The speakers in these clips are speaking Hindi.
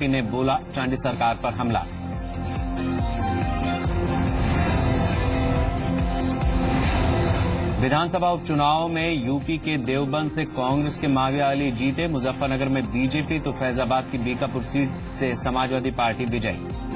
ने बोला चांडी सरकार पर हमला। विधानसभा उपचुनाव में यूपी के देवबंद से कांग्रेस के माविया अली जीते। मुजफ्फरनगर में बीजेपी तो फैजाबाद की बीकापुर सीट से समाजवादी पार्टी विजयी।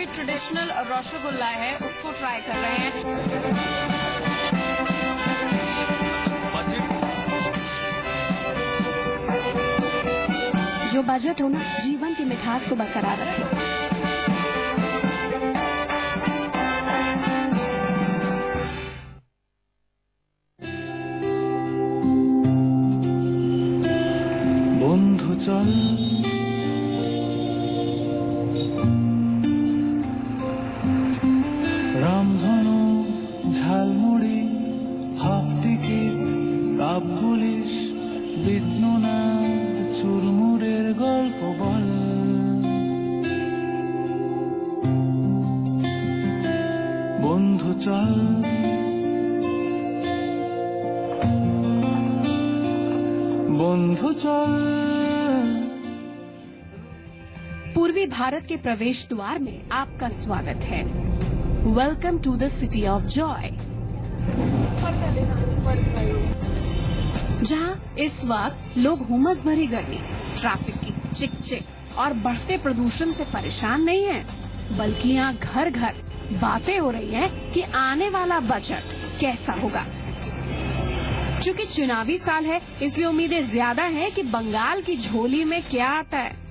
ट्रेडिशनल रसगुल्ला है उसको ट्राई कर रहे हैं। जो बजट हो ना, जीवन की मिठास को बरकरार रखे। बंधु चल রামধনু jhalmuri half ticket cup police বিটনুনা চুরমুরের গল্প বল বন্ধু চল বন্ধু চল। पूर्वी भारत के प्रवेश द्वार में आपका स्वागत है। Welcome to the city of joy, जहां इस वक्त लोग हुमस भरी गर्मी, ट्रैफिक की चिक-चिक और बढ़ते प्रदूषण से परेशान नहीं हैं, बल्कि यहाँ घर घर बातें हो रही हैं कि आने वाला बजट कैसा होगा। चूँकि चुनावी साल है, इसलिए उम्मीदें ज्यादा हैं कि बंगाल की झोली में क्या आता है।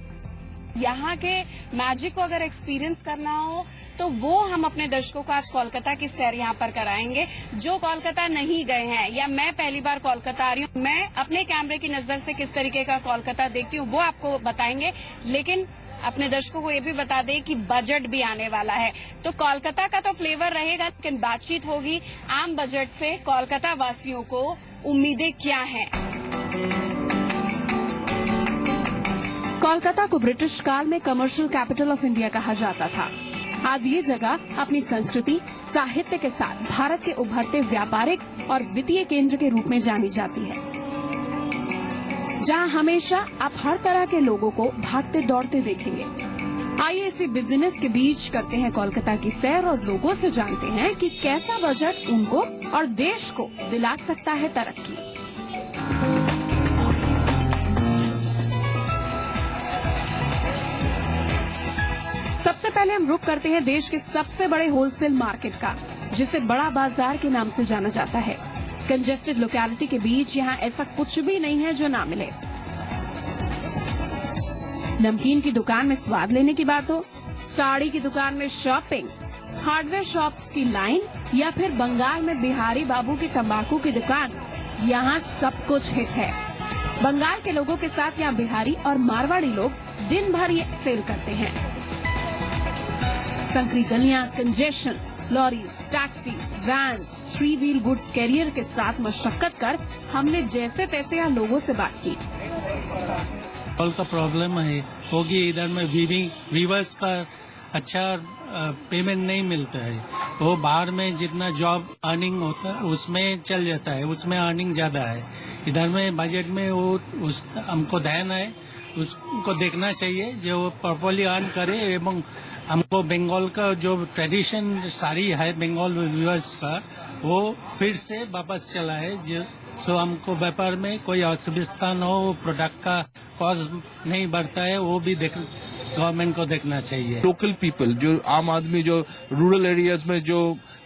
यहाँ के मैजिक को अगर एक्सपीरियंस करना हो तो वो हम अपने दर्शकों को आज कोलकाता की सैर यहाँ पर कराएंगे। जो कोलकाता नहीं गए हैं या मैं पहली बार कोलकाता आ रही हूँ, मैं अपने कैमरे की नजर से किस तरीके का कोलकाता देखती हूँ वो आपको बताएंगे, लेकिन अपने दर्शकों को ये भी बता दें कि बजट भी आने वाला है। तो कोलकाता का तो फ्लेवर रहेगा, लेकिन बातचीत होगी आम बजट से कोलकाता वासियों को उम्मीदें क्या हैं। कोलकाता को ब्रिटिश काल में कमर्शियल कैपिटल ऑफ इंडिया कहा जाता था। आज ये जगह अपनी संस्कृति, साहित्य के साथ भारत के उभरते व्यापारिक और वित्तीय केंद्र के रूप में जानी जाती है, जहां हमेशा आप हर तरह के लोगों को भागते दौड़ते देखेंगे। आइए इसी बिजनेस के बीच करते हैं कोलकाता की सैर और लोगों से जानते हैं कि कैसा बजट उनको और देश को दिला सकता है तरक्की। सबसे पहले हम रुक करते हैं देश के सबसे बड़े होलसेल मार्केट का, जिसे बड़ा बाजार के नाम से जाना जाता है। कंजेस्टेड लोकेलिटी के बीच यहाँ ऐसा कुछ भी नहीं है जो ना मिले। नमकीन की दुकान में स्वाद लेने की बात हो, साड़ी की दुकान में शॉपिंग, हार्डवेयर शॉप्स की लाइन या फिर बंगाल में बिहारी बाबू की तंबाकू की दुकान, यहाँ सब कुछ हिट है। बंगाल के लोगों के साथ यहाँ बिहारी और मारवाड़ी लोग दिन भर ये सेल करते हैं। संकरी गलियां, congestion, lorries, taxi, vans, 3 wheel goods carrier के साथ मशक्कत कर हमने जैसे तैसे यहाँ लोगों से बात की। ऑल का प्रॉब्लम है होगी, इधर में वीवर्स का अच्छा पेमेंट नहीं मिलता है। वो बाहर में जितना जॉब अर्निंग होता है उसमें चल जाता है, उसमें अर्निंग ज्यादा है। इधर में बजट में वो हमको ध्यान है, उसको देखना चाहिए जो वो प्रॉपरली अर्न करे। एवं हमको बंगाल का जो ट्रेडिशन साड़ी है बंगाल व्यूअर्स का, वो फिर से वापस चला है। सो हमको व्यापार में कोई असुविधा न हो, प्रोडक्ट का कॉस्ट नहीं बढ़ता है, वो भी गवर्नमेंट को देखना चाहिए। लोकल पीपल, जो आम आदमी जो रूरल एरियाज में जो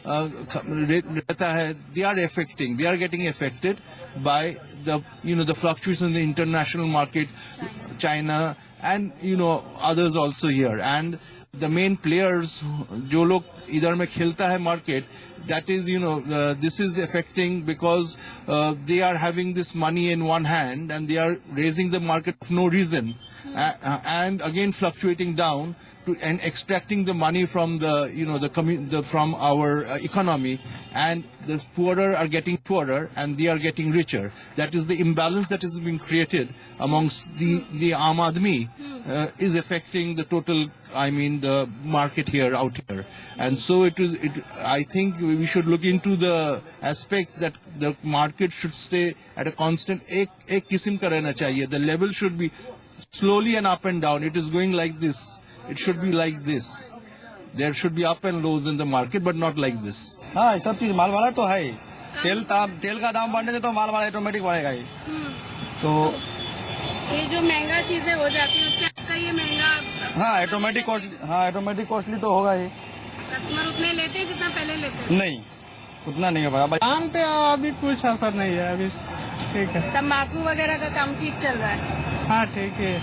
रहता है, they are getting affected by the fluctuation in the international market, China and others also here. And the main players जो लोग इधर में खेलता है market, that is this is affecting because they are having this money in one hand and they are raising the market for no reason and again fluctuating down and extracting the money from from our economy, and the poorer are getting poorer and they are getting richer. That is the imbalance that is being created amongst the Aam Aadmi is affecting the total, the market out here. And so I think we should look into the aspects that the market should stay at a constant, ek किस्म का रहना चाहिए. The level should be slowly and up and down. It is going like this. It should be like this. There should be up and lows in the market, but not like this. हाँ, सब चीज माल वाला तो है ही. तेल का दाम बढ़ने से तो माल वाला ऑटोमेटिक बढ़ेगा ही. तो ये जो महंगा चीजें हो जाती है उससे आपका ये महंगा. हाँ, ऑटोमेटिक कॉस्टली तो होगा ही. कस्टमर उतने लेते हैं जितना पहले लेते हैं. नहीं, उतना नहीं होगा भाई. काम पे अभी कुछ असर नहीं है. अभी ठीक है. तम्बाकू वगैरह का काम ठीक चल रहा है. हाँ, ठीक है.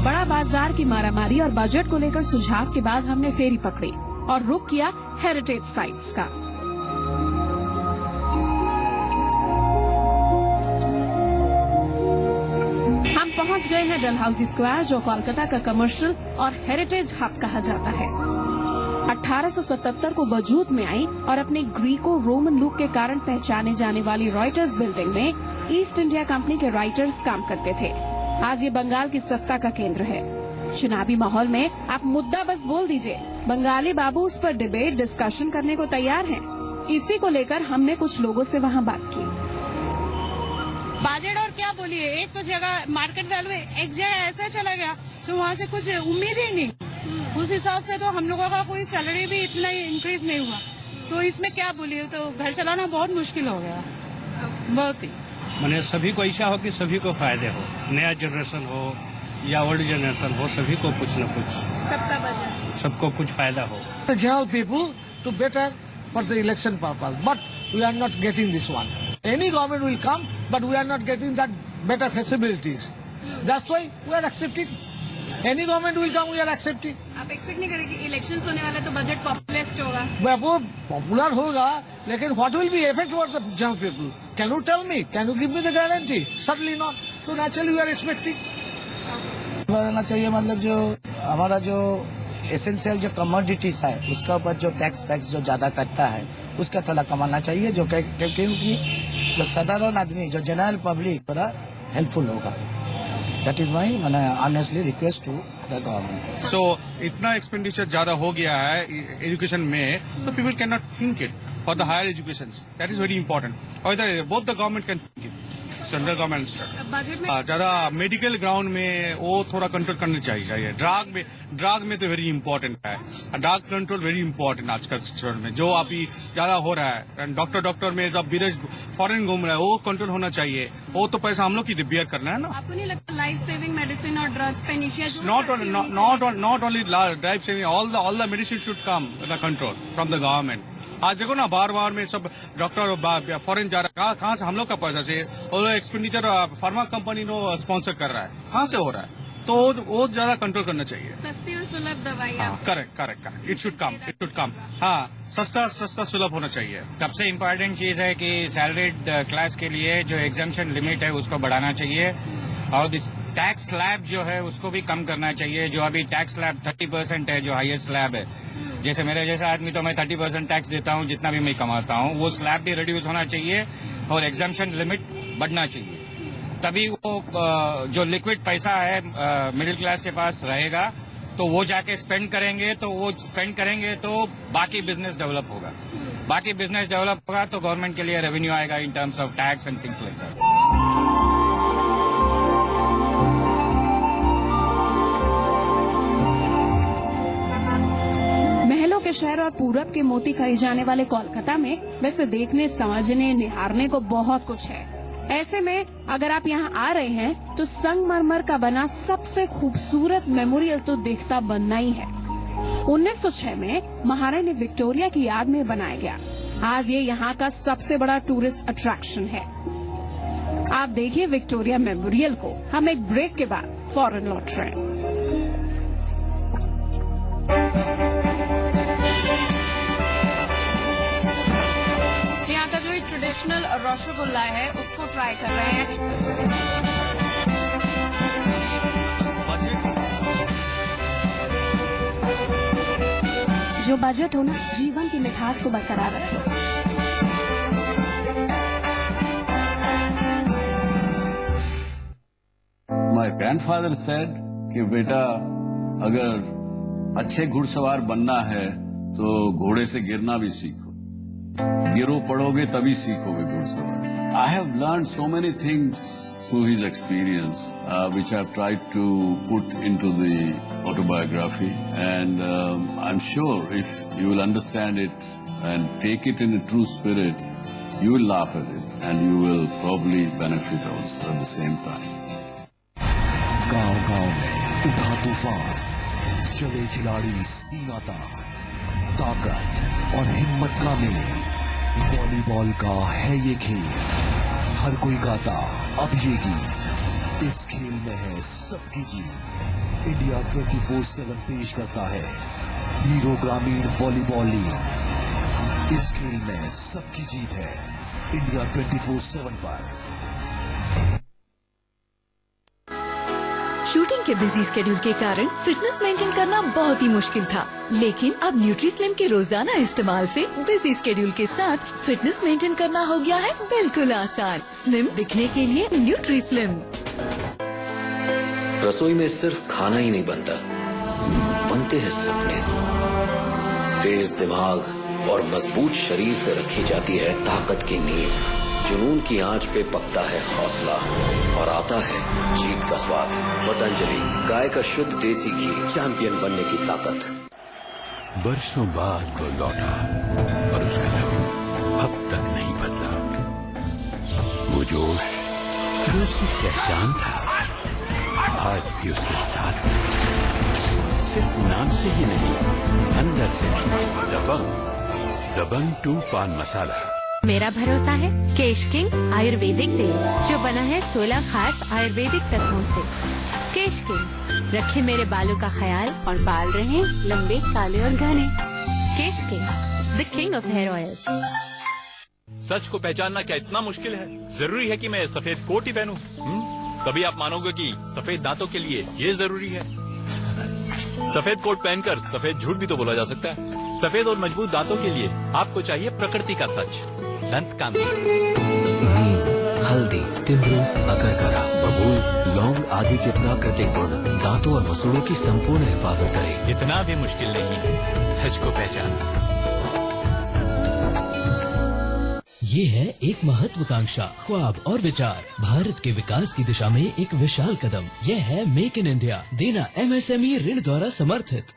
बड़ा बाजार की मारामारी और बजट को लेकर सुझाव के बाद हमने फेरी पकड़ी और रुख किया हेरिटेज साइट्स का. हम पहुंच गए हैं डलहौजी स्क्वायर, जो कोलकाता का कमर्शियल और हेरिटेज हब कहा जाता है. 1877 को वजूद में आई और अपने ग्रीको रोमन लुक के कारण पहचाने जाने वाली रॉयटर्स बिल्डिंग में ईस्ट इंडिया कंपनी के राइटर्स काम करते थे. आज ये बंगाल की सत्ता का केंद्र है. चुनावी माहौल में आप मुद्दा बस बोल दीजिए, बंगाली बाबू उस पर डिबेट डिस्कशन करने को तैयार हैं. इसी को लेकर हमने कुछ लोगों से वहाँ बात की. बजट और क्या बोलिए, एक तो जगह मार्केट वैल्यू एक जगह ऐसा चला गया तो वहाँ से कुछ उम्मीद ही नहीं. उस हिसाब से तो हम लोगों का कोई सैलरी भी इतना इंक्रीज नहीं हुआ. तो इसमें क्या बोलिए, तो घर चलाना बहुत मुश्किल हो गया, बहुत ही. मैंने सभी को ऐसा हो कि सभी को फायदे हो, नया जनरेशन हो या ओल्ड जनरेशन हो, सभी को कुछ न कुछ, सबका बजट, सबको कुछ फायदा हो. General people to better for the election purpose, but we are not getting this one. Any government will come, but we are not getting that better facilities. That's why we are accepting. Any government will come, we are accepting. आप एक्सपेक्ट नहीं करेंगे इलेक्शन होने वाले तो बजट पॉपुलिस्ट होगा. वो पॉपुलर होगा, लेकिन what will be effect for the general people? Can you tell me? Can you give me the guarantee? Certainly not. So naturally we are expecting. रहना चाहिए, मतलब जो हमारा जो एसेंशियल जो कमोडिटीज है उसका ऊपर जो टैक्स जो ज्यादा कटता है उसका थोड़ा कमाना चाहिए, जो क्योंकि जो साधारण आदमी, जो जनरल पब्लिक थोड़ा हेल्पफुल होगा. That is my honestly request to the government. So इतना एक्सपेंडिचर ज्यादा हो गया है एजुकेशन में, तो people can not think it for the higher education. That is very important. और both the government can think it, central government budget में ज्यादा मेडिकल ग्राउंड में वो थोड़ा कंट्रोल करना चाहिए. ड्रग में तो वेरी इंपॉर्टेंट है. ड्रग कंट्रोल वेरी इंपॉर्टेंट आजकल सिचुएशन में, जो अभी ज्यादा हो रहा है. डॉक्टर में जब विदेश फॉरेन घूम रहा है वो कंट्रोल होना चाहिए. वो तो पैसा हम लोग की बियर करना है ना. आपको नहीं लगता लाइफ सेविंग मेडिसिन और ड्रग्स पे initiative not only life saving, all the medicine should come the control from the government. आज देखो ना, बार में सब डॉक्टर फॉरेन जा रहा है. कहाँ से? हम लोग का पैसा से. और expenditure pharma company no sponsor कर रहा है. कहाँ से हो रहा है? तो वो ज्यादा कंट्रोल करना चाहिए. सस्ती और सुलभ दवाइयाँ. करेक्ट. It should come. हाँ, सस्ता सुलभ होना चाहिए. सबसे इम्पोर्टेंट चीज है कि सैलरीड क्लास के लिए जो एग्जाम्पशन लिमिट है उसको बढ़ाना चाहिए, और टैक्स स्लैब जो है उसको भी कम करना चाहिए. जो अभी टैक्स स्लैब 30% है, जो हाईएस्ट स्लैब है. जैसे मेरे जैसा आदमी तो मैं 30% टैक्स देता हूँ जितना भी मैं कमाता हूँ. वो स्लैब भी रिड्यूस होना चाहिए और एग्जाम्पशन लिमिट बढ़ना चाहिए. तभी वो जो लिक्विड पैसा है मिडिल क्लास के पास रहेगा, तो वो जाके स्पेंड करेंगे तो बाकी बिजनेस डेवलप होगा. बाकी बिजनेस डेवलप होगा तो गवर्नमेंट के लिए रेवेन्यू आएगा in terms of tax and things like that. महलों के शहर और पूरब के मोती कहे जाने वाले कोलकाता में वैसे देखने, समझने, निहारने को बहुत कुछ है. ऐसे में अगर आप यहाँ आ रहे हैं तो संगमरमर का बना सबसे खूबसूरत मेमोरियल तो देखता बनना ही है. 1906 में महारानी विक्टोरिया की याद में बनाया गया. आज ये यहाँ का सबसे बड़ा टूरिस्ट अट्रैक्शन है. आप देखिए विक्टोरिया मेमोरियल को. हम एक ब्रेक के बाद फौरन लौट रहे हैं. यहाँ का जो ट्रेडिशनल रसगुल्ला है उसको ट्राई कर रहे हैं. जो बजट हो ना, जीवन की मिठास को बरकरार रखे। My grandfather said कि बेटा अगर अच्छे घुड़सवार बनना है तो घोड़े से गिरना भी सीखो, गिरो पड़ोगे तभी सीखोगे घुड़सवार। I have learned so many things through his experience, which I've tried to put into the autobiography, and I'm sure if you will understand it and take it in a true spirit, you will laugh at it and you will probably benefit also at the same time. गांव-गांव में उठा तूफान, चले खिलाड़ी सीना तान, ताकत और हिम्मत का मेल, वॉलीबॉल का है ये खेल, हर कोई गाता अब ये गीत, इस खेल में है सबकी जीत। इंडिया 24/7 पेश करता है हीरो ग्रामीण वॉलीबॉल लीग। इस खेल में सबकी जीत है इंडिया 24/7 पर। शूटिंग के बिजी स्केड्यूल के कारण फिटनेस मेंटेन करना बहुत ही मुश्किल था, लेकिन अब न्यूट्रीस्लिम के रोजाना इस्तेमाल से बिजी स्केड्यूल के साथ फिटनेस मेंटेन करना हो गया है बिल्कुल आसान। स्लिम दिखने के लिए न्यूट्रीस्लिम। रसोई में सिर्फ खाना ही नहीं बनता, बनते हैं सपने। तेज दिमाग और मजबूत शरीर से रखी जाती है ताकत की नींव। जुनून की आंच पे पकता है हौसला और आता है जीत का स्वाद। पतंजलि गाय का शुद्ध देसी घी, चैंपियन बनने की ताकत। बरसों बाद वो लौटा और उसका लहू अब तक नहीं बदला। वो जोश जो उसकी पहचान था आज भी उसके साथ। सिर्फ नाम से ही नहीं, अंदर से। दबंग 2 पान मसाला। मेरा भरोसा है केश किंग आयुर्वेदिक तेल, जो बना है 16 खास आयुर्वेदिक तत्वों से। केश किंग रखे मेरे बालों का ख्याल और बाल रहे लंबे, काले और घने। Kesh king, the king of hair oils. सच को पहचानना क्या इतना मुश्किल है? जरूरी है कि मैं सफेद कोट ही पहनूं? तभी आप मानोगे कि सफेद दांतों के लिए ये जरूरी है। सफेद कोट पहनकर सफेद झूठ भी तो बोला जा सकता है। सफेद और मजबूत दांतों के लिए आपको चाहिए प्रकृति का सच, दंत कांति। हल्दी, तिमरू, अकरकरा, बबूल, लौंग आदि के प्राकृतिक गुण दांतों और मसूड़ों की संपूर्ण हिफाजत करें। इतना भी मुश्किल नहीं है सच को पहचानना। ये है एक महत्वाकांक्षा, ख्वाब और विचार, भारत के विकास की दिशा में एक विशाल कदम। यह है मेक इन इंडिया, देना MSME ऋण द्वारा समर्थित।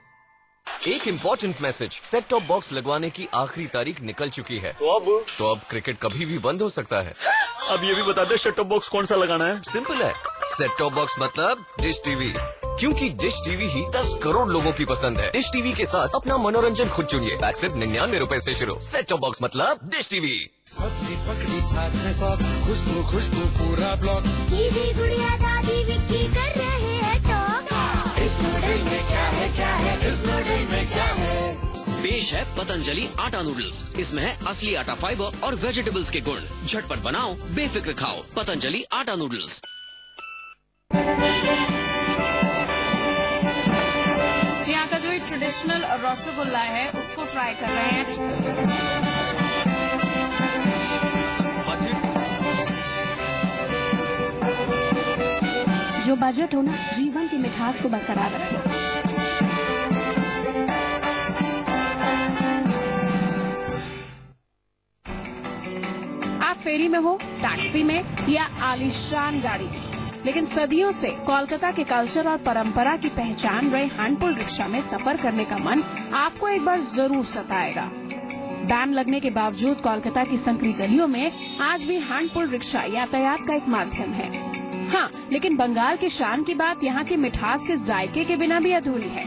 एक important message, set top box लगवाने की आखिरी तारीख निकल चुकी है। तो अब क्रिकेट कभी भी बंद हो सकता है। अब ये भी बता दे सेट टॉप बॉक्स कौन सा लगाना है? सिंपल है, सेट टॉप बॉक्स मतलब डिश टीवी, क्योंकि डिश टीवी ही 10 करोड़ लोगों की पसंद है। डिश टीवी के साथ अपना मनोरंजन खुद चुनिए। पैक सिर्फ 99 रुपए से शुरू। सेट टॉप बॉक्स मतलब डिश टीवी। सबकी पकड़ी साथ में साथ, खुशबू खुशबू पूरा ब्लॉक। दीदी गुड़िया दादी विक्की कर रहे हैं टॉक। इस नूडल में क्या है, क्या है इस नूडल में क्या है? पेश है पतंजलि आटा नूडल्स। इसमें है असली आटा फाइबर और वेजिटेबल्स के गुण। झटपट बनाओ, बेफिक्र खाओ। पतंजलि आटा नूडल्स। यहाँ का जो एक ट्रेडिशनल रसगुल्ला है उसको ट्राई कर रहे हैं। जो बजट हो ना, जीवन की मिठास को बरकरार रखे। आप फेरी में हो, टैक्सी में या आलीशान गाड़ी में, लेकिन सदियों से कोलकाता के कल्चर और परंपरा की पहचान रहे हैंडपुल रिक्शा में सफर करने का मन आपको एक बार जरूर सताएगा। बैन लगने के बावजूद कोलकाता की संकरी गलियों में आज भी हैंडपुल रिक्शा यातायात का एक माध्यम है। हाँ, लेकिन बंगाल की शान की बात यहाँ की मिठास के जायके के बिना भी अधूरी है।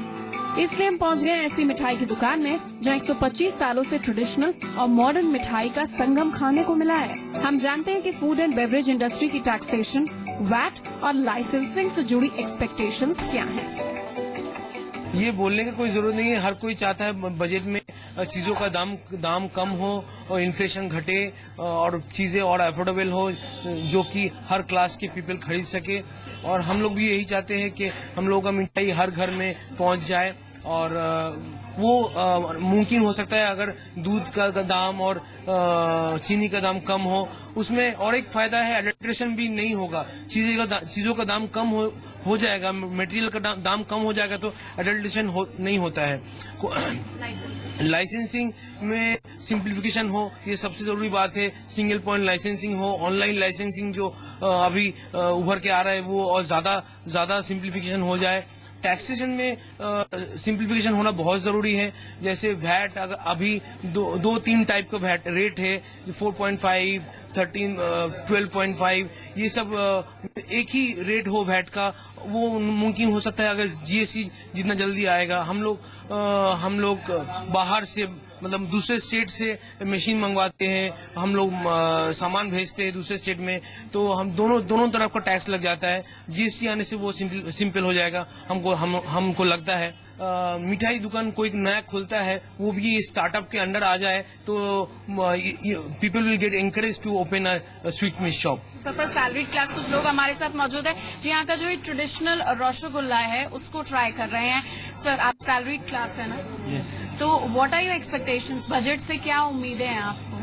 इसलिए हम पहुँच गए ऐसी मिठाई की दुकान में जहाँ 125 सालों से ट्रेडिशनल और मॉडर्न मिठाई का संगम खाने को मिला है। हम जानते हैं कि फूड एंड बेवरेज इंडस्ट्री की टैक्सेशन, वैट और लाइसेंसिंग से जुड़ी एक्सपेक्टेशंस क्या हैं? ये बोलने की कोई जरूरत नहीं है। हर कोई चाहता है बजट में चीजों का दाम कम हो और इन्फ्लेशन घटे और चीजें और अफोर्डेबल हो, जो कि हर क्लास के पीपल खरीद सके। और हम लोग भी यही चाहते हैं कि हम लोगों का मिठाई हर घर में पहुंच जाए और वो मुमकिन हो सकता है अगर दूध का दाम और चीनी का दाम कम हो। उसमें और एक फायदा है, एडल्ट्रेशन भी नहीं होगा, चीजों का दाम कम हो जाएगा, मटेरियल का दाम कम हो जाएगा तो एडल्ट्रेशन नहीं होता है। लाइसेंसिंग में सिंप्लीफिकेशन हो, ये सबसे जरूरी बात है। सिंगल पॉइंट लाइसेंसिंग हो, ऑनलाइन लाइसेंसिंग जो अभी उभर के आ रहा है वो और ज्यादा सिंप्लीफिकेशन हो जाए। टैक्सेशन में सिंप्लीफिकेशन होना बहुत जरूरी है। जैसे वैट अभी दो तीन टाइप का वैट रेट है, 4.5, 13, 12.5, ये सब एक ही रेट हो वैट का, वो मुमकिन हो सकता है अगर जीएसटी जितना जल्दी आएगा। हम लोग बाहर से मतलब दूसरे स्टेट से मशीन मंगवाते हैं, हम लोग सामान भेजते हैं दूसरे स्टेट में, तो हम दोनों तरफ का टैक्स लग जाता है। जीएसटी आने से वो सिंपल हो जाएगा। हमको लगता है मिठाई दुकान कोई नया खुलता है वो भी स्टार्टअप के अंडर आ जाए तो people will get encourage to open a sweet miss shop. तो पर सैलरीड क्लास कुछ लोग हमारे साथ मौजूद है जो यहाँ का जो ये ट्रेडिशनल रसगुल्ला है उसको ट्राई कर रहे हैं। सर, आप सैलरीड क्लास है ना? Yes. तो what are your expectations? Budget से क्या उम्मीदें हैं आपको?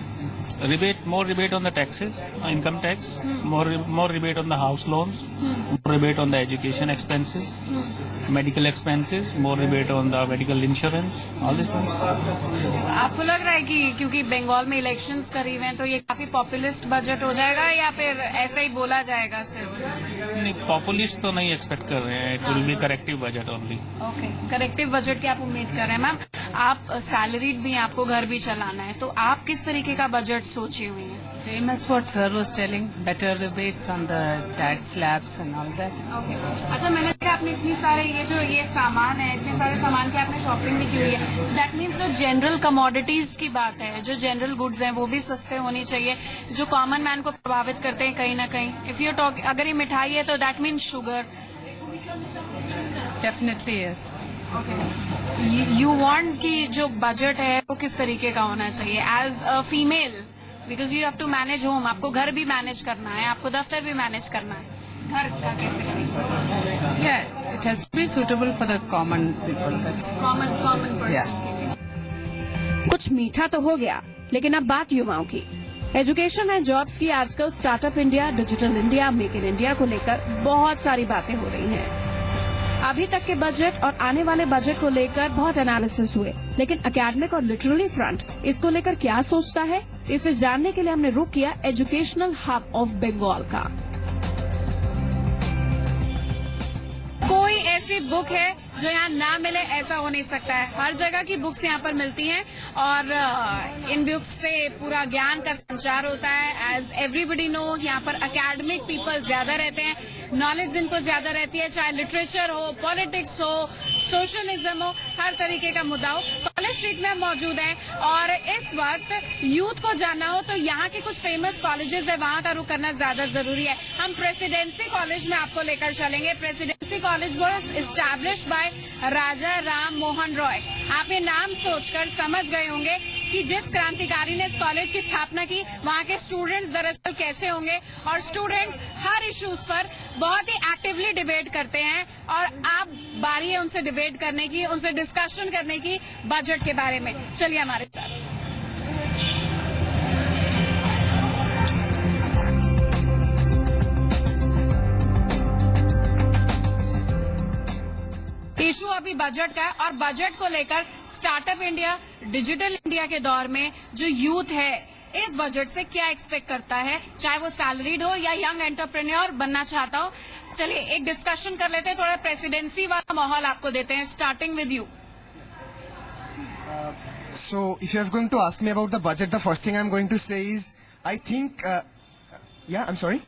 More rebate on the taxes, income tax, more rebate on the house loans, more rebate on the education expenses, medical expenses, more rebate on the medical insurance, all these things. आपको लग रहा है कि क्योंकि बंगाल में इलेक्शंस करीब हैं तो ये काफी पॉपुलिस्ट बजट हो जाएगा या फिर ऐसा ही बोला जाएगा सिर्फ? नहीं, पॉपुलिस्ट तो नहीं एक्सपेक्ट कर रहे हैं। It will be corrective budget only. Okay, corrective budget की आप उम्मीद कर रहे हैं। मैम, आप सैलरीड भी, आपको घर भी चलाना है, तो आप किस तरीके का बजट सोची हुई हैं? Same as what sir was telling, better rebates on the tax slabs and all that. Okay. अच्छा, मैंने देखा आपने इतनी सारे ये सामान है, इतने सारे सामान की आपने शॉपिंग भी की हुई है, तो दैट मीन्स जो जनरल कमोडिटीज की बात है, जो जनरल गुड्स हैं वो भी सस्ते होनी चाहिए, जो कॉमन मैन को प्रभावित करते हैं कहीं ना कहीं। इफ यू टॉक, अगर ये मिठाई है तो that means sugar. Definitely yes. You want कि जो बजट है वो किस तरीके का होना चाहिए as a female, because you have to manage home, आपको घर भी मैनेज करना है, आपको दफ्तर भी मैनेज करना है, घर का कैसे करेंगे? Yeah, it has to be suitable for the common people. That's common person। Yeah. कुछ मीठा तो हो गया, लेकिन अब बात युवाओं की। एजुकेशन एंड जॉब्स की आजकल startup India, digital India, make in India को लेकर बहुत सारी बातें हो रही हैं। अभी तक के बजट और आने वाले बजट को लेकर बहुत एनालिसिस हुए, लेकिन एकेडमिक और लिटरली फ्रंट इसको लेकर क्या सोचता है, इसे जानने के लिए हमने रुख किया एजुकेशनल हब ऑफ बंगाल का। कोई ऐसी बुक है जो यहाँ ना मिले, ऐसा हो नहीं सकता है। हर जगह की बुक्स यहाँ पर मिलती हैं और इन बुक्स से पूरा ज्ञान का संचार होता है। एज एवरीबडी नो, यहाँ पर एकेडमिक पीपल ज्यादा रहते हैं, नॉलेज इनको ज्यादा रहती है, चाहे लिटरेचर हो, पॉलिटिक्स हो, सोशलिज्म हो, हर तरीके का मुद्दा हो। कॉलेज स्ट्रीट में मौजूद है और इस वक्त यूथ को जानना हो तो यहाँ के कुछ फेमस कॉलेजेस है, वहाँ का रुख करना ज्यादा जरूरी है। हम प्रेसिडेंसी कॉलेज में आपको लेकर चलेंगे। Presidency college was established by Raja Ram Mohan Roy. आप ये नाम सोचकर समझ गए होंगे कि जिस क्रांतिकारी ने इस कॉलेज की स्थापना की, वहाँ के स्टूडेंट्स दरअसल कैसे होंगे, और स्टूडेंट्स हर इश्यूज पर बहुत ही एक्टिवली डिबेट करते हैं और आप बारी है उनसे डिबेट करने की, उनसे डिस्कशन करने की बजट के बारे में। चलिए हमारे साथ। इशू अभी बजट का है और बजट को लेकर स्टार्टअप इंडिया, डिजिटल इंडिया के दौर में जो यूथ है इस बजट से क्या एक्सपेक्ट करता है, चाहे वो सैलरीड हो या यंग एंटरप्रेन्योर बनना चाहता हो। चलिए एक डिस्कशन कर लेते हैं, थोड़ा प्रेसिडेंसी वाला माहौल आपको देते हैं, starting with you. So, if you are going to ask me about the budget, the first thing I'm going to say is, I think, yeah, I'm sorry.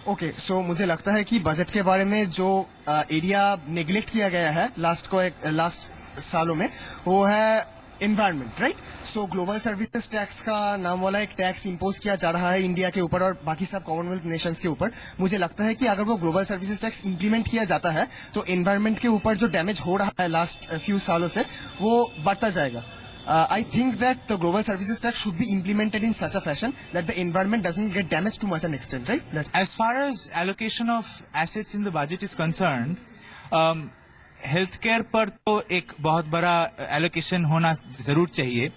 Okay, so मुझे लगता है कि बजट के बारे में जो एरिया नेग्लेक्ट किया गया है लास्ट सालों में, वो है एनवायरनमेंट, राइट? सो ग्लोबल सर्विसेज टैक्स का नाम वाला एक टैक्स इम्पोज किया जा रहा है इंडिया के ऊपर और बाकी सब कॉमनवेल्थ नेशंस के ऊपर। मुझे लगता है कि अगर वो ग्लोबल सर्विसेज टैक्स इम्प्लीमेंट किया जाता है तो एनवायरनमेंट के ऊपर जो डैमेज हो रहा है लास्ट फ्यू सालों से, वो बढ़ता जाएगा। I think that the global services tax should be implemented in such a fashion that the environment doesn't get damaged to much an extent, right? As far as allocation of assets in the budget is concerned, health care पर तो एक बहुत बड़ा एलोकेशन होना जरूर चाहिए,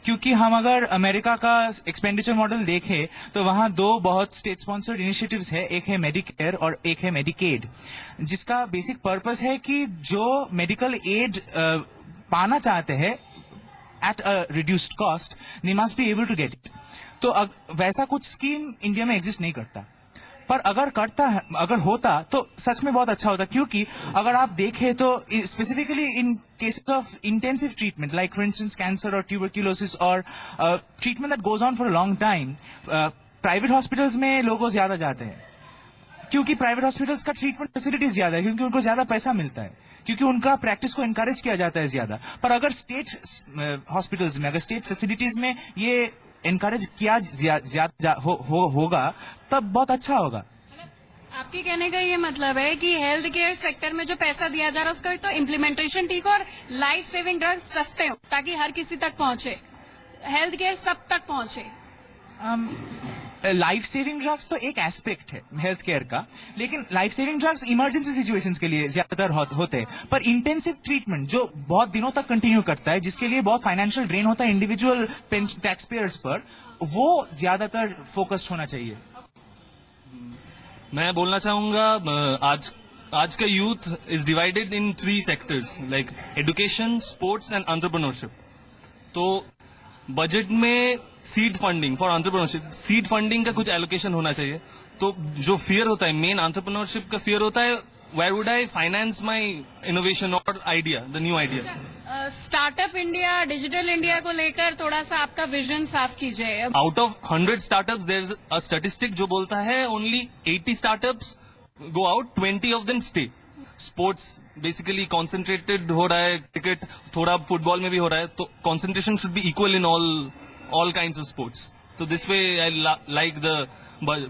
क्योंकि हम अगर अमेरिका का एक्सपेंडिचर मॉडल देखें तो वहाँ दो बहुत स्टेट स्पॉन्सर्ड इनिशिएटिव्स है, एक है मेडिकेयर और एक है मेडिकेड, जिसका बेसिक पर्पस है कि जो मेडिकल एड पाना चाहते हैं at a reduced cost, they must be able to get it. तो वैसा कुछ स्कीम इंडिया में एग्जिस्ट नहीं करता, पर अगर होता तो सच में बहुत अच्छा होता, क्योंकि अगर आप देखें तो specifically in cases of intensive treatment like for instance cancer और ट्यूबरक्यूलोसिस और treatment that goes on for a long time, private hospitals में लोग ज्यादा जाते हैं, क्योंकि प्राइवेट हॉस्पिटल्स का ट्रीटमेंट फैसिलिटीज ज्यादा है, क्योंकि उनको ज्यादा पैसा मिलता है, क्योंकि उनका प्रैक्टिस को एनकरेज किया जाता है ज्यादा। पर अगर स्टेट हॉस्पिटल्स में, अगर स्टेट फैसिलिटीज में ये एनकरेज किया ज्यादा होगा तब बहुत अच्छा होगा। आपके कहने का ये मतलब है कि हेल्थ केयर सेक्टर में जो पैसा दिया जा रहा है उसका तो इम्प्लीमेंटेशन ठीक हो और लाइफ सेविंग ड्रग्स सस्ते हो ताकि हर किसी तक पहुंचे, हेल्थ केयर सब तक पहुंचे। लाइफ सेविंग ड्रग्स तो एक एस्पेक्ट है हेल्थ केयर का, लेकिन life saving drugs emergency situations के लिए ज्यादातर होते हैं, पर इंटेंसिव ट्रीटमेंट जो बहुत दिनों तक कंटिन्यू करता है, जिसके लिए बहुत फाइनेंशियल ड्रेन होता है इंडिविजुअल टैक्स पेयर्स पर, वो ज्यादातर फोकस्ड होना चाहिए। मैं बोलना चाहूंगा आज का youth is divided in 3 sectors like education, sports and entrepreneurship. तो बजट में seed funding for entrepreneurship, seed funding का कुछ एलोकेशन होना चाहिए। तो जो फियर होता है, मेन एंटरप्रेन्योरशिप का फियर होता है, where would I finance my innovation और idea, the new idea. Startup India, digital India को लेकर थोड़ा सा आपका विजन साफ कीजिए। Out of 100 startups there is a statistic जो बोलता है only 80 startups go out, 20 of them stay. Sports basically concentrated हो रहा है, क्रिकेट थोड़ा फुटबॉल में भी हो रहा है, तो concentration should be equal in all kinds of sports. So this way I like the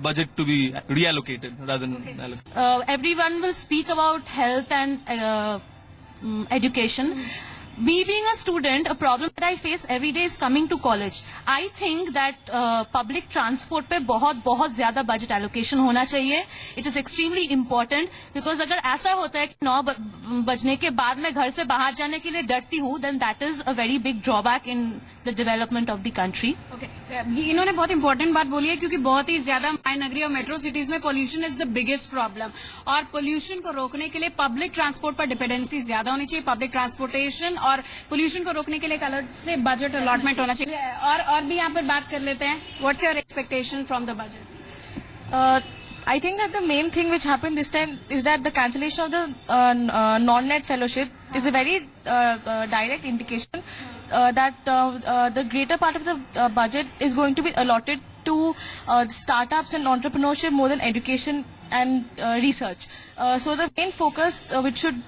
budget to be reallocated rather than allocated. Everyone will speak about health and education. Me being a student, a problem that I face every day is coming to college. I think that public transport पे बहुत ज़्यादा budget allocation होना चाहिए. It is extremely important because अगर ऐसा होता है कि 9 बजने के बाद मैं घर से बाहर जाने के लिए डरती हूँ, then that is a very big drawback in the development of the country. Okay. इन्होंने बहुत इंपॉर्टेंट बात बोली है, क्योंकि बहुत ही ज्यादा महानगरीय और मेट्रो सिटीज में pollution is the biggest problem, और पोल्यूशन को रोकने के लिए पब्लिक ट्रांसपोर्ट पर डिपेंडेंसी ज्यादा होनी चाहिए। पब्लिक ट्रांसपोर्टेशन और पोल्यूशन को रोकने के लिए एक अलग से बजट अलॉटमेंट होना चाहिए। और भी यहाँ पर बात कर लेते हैं, what's your expectation from the budget? I think that the main thing which happened this time is that the cancellation of the non-net fellowship is a very direct indication that the greater part of the budget is going to be allotted to startups and entrepreneurship more than education and research. So the main focus which should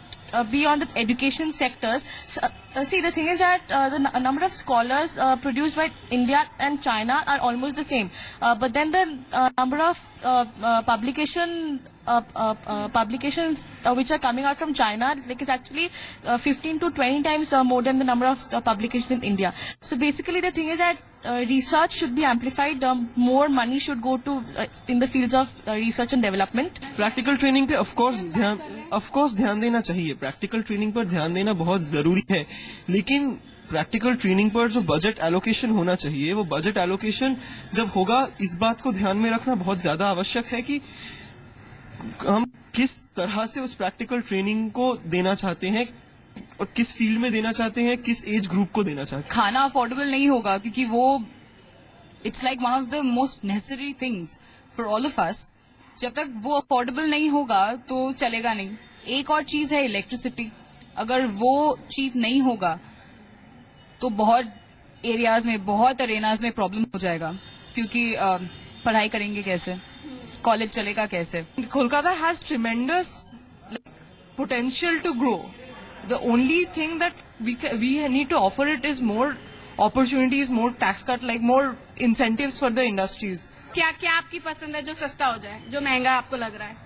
be on the education sectors. See, the thing is that the number of scholars produced by India and China are almost the same, but then the number of publications which are coming out from China like is actually 15 to 20 times more than the number of publications in India. So basically the thing is that research should be amplified, more money should go to in the fields of research and development. Practical training पे ऑफ कोर्स ध्यान देना चाहिए, प्रैक्टिकल ट्रेनिंग पर ध्यान देना बहुत जरूरी है, लेकिन प्रैक्टिकल ट्रेनिंग पर जो बजट एलोकेशन होना चाहिए, वो बजट एलोकेशन जब होगा, इस बात को ध्यान में रखना बहुत ज्यादा आवश्यक है कि हम किस तरह से उस प्रैक्टिकल ट्रेनिंग को देना चाहते हैं और किस फील्ड में देना चाहते हैं, किस एज ग्रुप को देना चाहते हैं। खाना अफोर्डेबल नहीं होगा क्योंकि वो it's like one of the most necessary things for all of us. जब तक वो अफोर्डेबल नहीं होगा तो चलेगा नहीं। एक और चीज है इलेक्ट्रिसिटी, अगर वो चीप नहीं होगा तो बहुत एरियाज में, बहुत अरेनाज में प्रॉब्लम हो जाएगा, क्योंकि पढ़ाई करेंगे कैसे, कॉलेज चलेगा कैसे। Kolkata has tremendous potential to grow. The only thing that we need to offer it is more opportunities, more tax cut, like more incentives for the industries. क्या क्या आपकी पसंद है जो सस्ता हो जाए, जो महंगा आपको लग रहा है,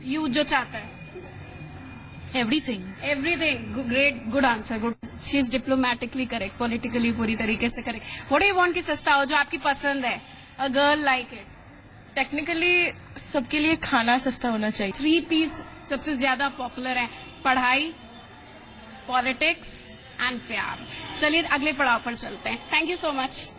यू जो चाहता है? Everything. Great, good answer. Good. She is diplomatically correct, politically पूरी तरीके से correct. What do you want कि सस्ता हो, जो आपकी पसंद है? A girl like it. Technically सबके लिए खाना सस्ता होना चाहिए। 3 पीस सबसे ज्यादा पॉपुलर है, पढ़ाई, पॉलिटिक्स एंड प्यार। चलिए अगले पड़ाव पर चलते हैं। Thank you so much.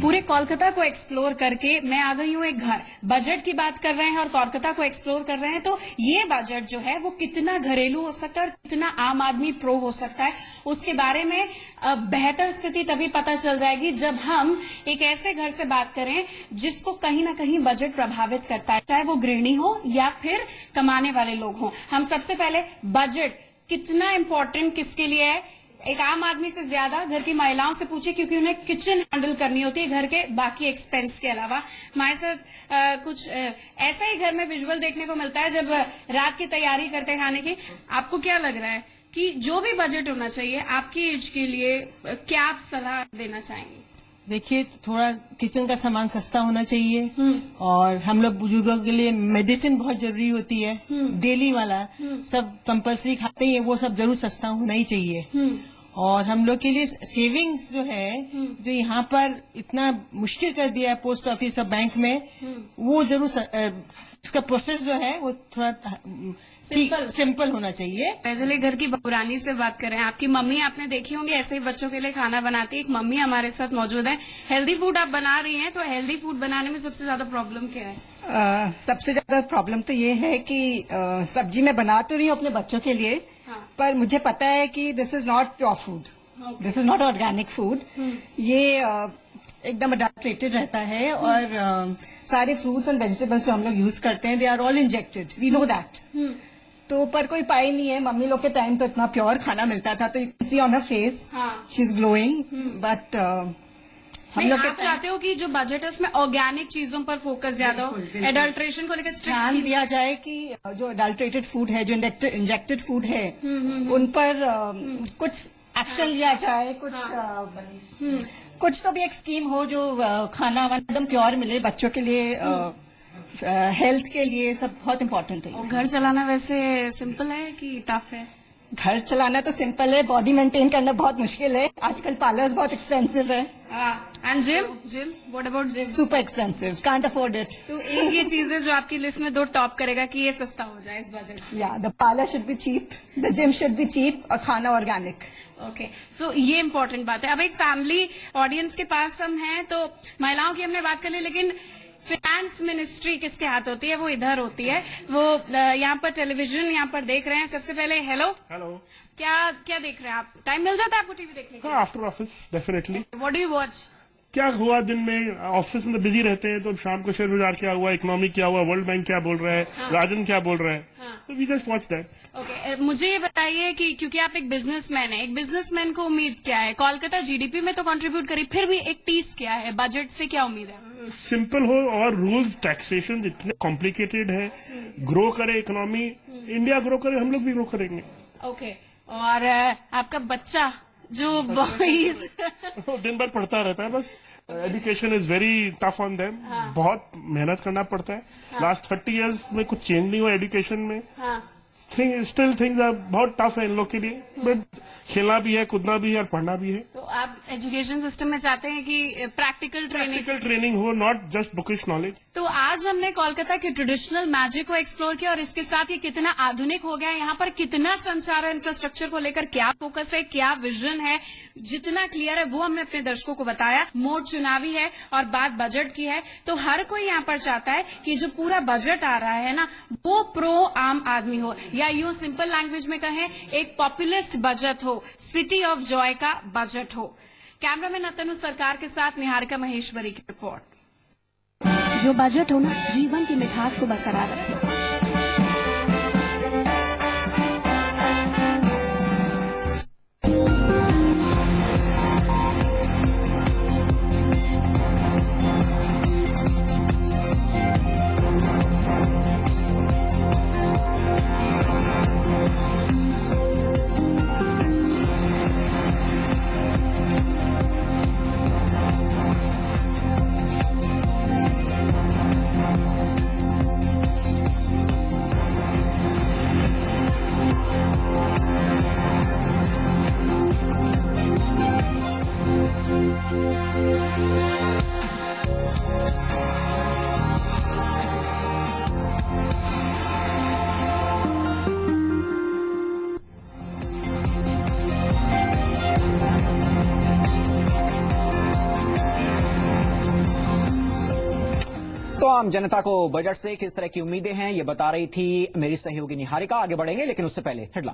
पूरे कोलकाता को एक्सप्लोर करके मैं आ गई हूँ एक घर। बजट की बात कर रहे हैं और कोलकाता को एक्सप्लोर कर रहे हैं, तो ये बजट जो है वो कितना घरेलू हो सकता है और कितना आम आदमी प्रो हो सकता है, उसके बारे में बेहतर स्थिति तभी पता चल जाएगी जब हम एक ऐसे घर से बात करें जिसको कहीं ना कहीं बजट प्रभावित करता है, चाहे वो गृहिणी हो या फिर कमाने वाले लोग हों। हम सबसे पहले बजट कितना इम्पोर्टेंट किसके लिए है, एक आम आदमी से ज्यादा घर की महिलाओं से पूछे, क्योंकि उन्हें किचन हैंडल करनी होती है घर के बाकी एक्सपेंस के अलावा। हमारे साथ कुछ ऐसा ही घर में विजुअल देखने को मिलता है जब रात की तैयारी करते हैं खाने की। आपको क्या लग रहा है कि जो भी बजट होना चाहिए आपकी एज के लिए, क्या आप सलाह देना चाहेंगे? देखिए, थोड़ा किचन का सामान सस्ता होना चाहिए और हम लोग बुजुर्गों के लिए मेडिसिन बहुत जरूरी होती है, डेली वाला सब कंपल्सरी खाते ही है, वो सब जरूर सस्ता होना ही चाहिए। और हम लोग के लिए सेविंग्स जो है, जो यहाँ पर इतना मुश्किल कर दिया है पोस्ट ऑफिस और बैंक में, वो जरूर उसका प्रोसेस जो है वो थोड़ा सिंपल होना चाहिए। चलिए घर की बबुरानी से बात करें। आपकी मम्मी आपने देखी होंगी ऐसे ही बच्चों के लिए खाना बनाती है। एक मम्मी हमारे साथ मौजूद है। हेल्दी फूड आप बना रही हैं, तो हेल्दी फूड बनाने में सबसे ज्यादा प्रॉब्लम क्या है? सबसे ज्यादा प्रॉब्लम तो ये है कि सब्जी मैं बना तो रही हूँ अपने बच्चों के लिए, पर मुझे पता है कि this is not pure food, this is not organic food. ये एकदम अडल्ट्रेटेड रहता है और सारे फ्रूट्स एंड वेजिटेबल्स जो हम लोग यूज करते हैं, they are all injected, we know that. तो पर कोई पाई नहीं है। मम्मी लोग के टाइम तो इतना प्योर खाना मिलता था, तो you can see on her face she is glowing, but हम लोग आप चाहते हो कि जो बजट है उसमें ऑर्गेनिक चीजों पर फोकस ज्यादा हो, एडल्ट्रेशन को लेकर ध्यान दिया जाए कि जो अडल्ट्रेटेड फूड है, जो इंजेक्टेड फूड है, उन पर कुछ एक्शन लिया जाए, कुछ तो भी एक स्कीम हो जो खाना एकदम प्योर मिले बच्चों के लिए, हेल्थ के लिए, सब बहुत इम्पोर्टेंट है। घर चलाना वैसे सिंपल है कि टफ है? घर चलाना तो सिंपल है, बॉडी मेंटेन करना बहुत मुश्किल है। आजकल पार्लर्स बहुत एक्सपेंसिव है। And gym what about gym? Super expensive, can't afford it. तो एक ये चीजें जो आपकी लिस्ट में दो टॉप करेगा कि ये सस्ता हो जाए इस बजट? या the parlour should be cheap, the gym should be cheap और खाना ऑर्गेनिक। ओके, सो ये इम्पोर्टेंट बात है। अब एक फैमिली ऑडियंस के पास हम हैं, तो महिलाओं की हमने बात कर ली, लेकिन फाइनेंस मिनिस्ट्री किसके हाथ होती है? वो इधर होती है। वो यहाँ पर टेलीविजन यहाँ पर देख रहे हैं। सबसे पहले हेलो क्या देख रहे हैं आप? टाइम मिल जाता है आपको टीवी देखने के लिए? After office definitely. What do you watch? क्या हुआ दिन में, ऑफिस में तो बिजी रहते हैं, तो शाम को शेयर बाजार क्या हुआ, इकोनॉमी क्या हुआ, वर्ल्ड बैंक क्या बोल रहा है, राजन क्या बोल रहा है, तो we just watch that. Okay, मुझे ये बताइए कि क्योंकि आप एक बिजनेसमैन हैं, एक बिजनेसमैन को उम्मीद क्या है? कोलकाता जीडीपी में तो कंट्रीब्यूट करी, फिर भी एक टीस क्या है? बजट से क्या उम्मीद है? सिंपल हो और रूल्स टैक्सेशन इतने कॉम्प्लिकेटेड है। ग्रो करे इकोनॉमी, इंडिया ग्रो करे, हम लोग भी ग्रो करेंगे। ओके, और आपका बच्चा जो बॉयज दिन भर पढ़ता रहता है बस। Education is very tough on them, बहुत मेहनत करना पड़ता है। लास्ट 30 इयर्स में कुछ चेंज नहीं हुआ एजुकेशन में। स्टिल थिंग्स बहुत टफ है इन लोग के लिए, बट खेलना भी है, कूदना भी है और पढ़ना भी है। तो आप एजुकेशन सिस्टम में चाहते हैं कि प्रैक्टिकल ट्रेनिंग हो, नॉट जस्ट बुकिश नॉलेज। तो आज हमने कोलकाता के ट्रेडिशनल मैजिक को एक्सप्लोर किया और इसके साथ ये कितना आधुनिक हो गया है, यहाँ पर कितना संचार इंफ्रास्ट्रक्चर को लेकर क्या फोकस है, क्या विजन है, जितना क्लियर है वो हमने अपने दर्शकों को बताया। मोड चुनावी है और बात बजट की है, तो हर कोई यहाँ पर चाहता है कि जो पूरा बजट आ रहा है ना, वो प्रो आम आदमी हो, या यूं सिंपल लैंग्वेज में कहें एक पॉपुलिस्ट बजट हो, सिटी ऑफ जॉय का बजट हो। कैमरामैन अतनु सरकार के साथ निहारिका महेश्वरी की रिपोर्ट। जो बजट हो ना, जीवन की मिठास को बरकरार रखे। तो आम जनता को बजट से किस तरह की उम्मीदें हैं, ये बता रही थी मेरी सहयोगी निहारिका। आगे बढ़ेंगे लेकिन उससे पहले हेडलाइन।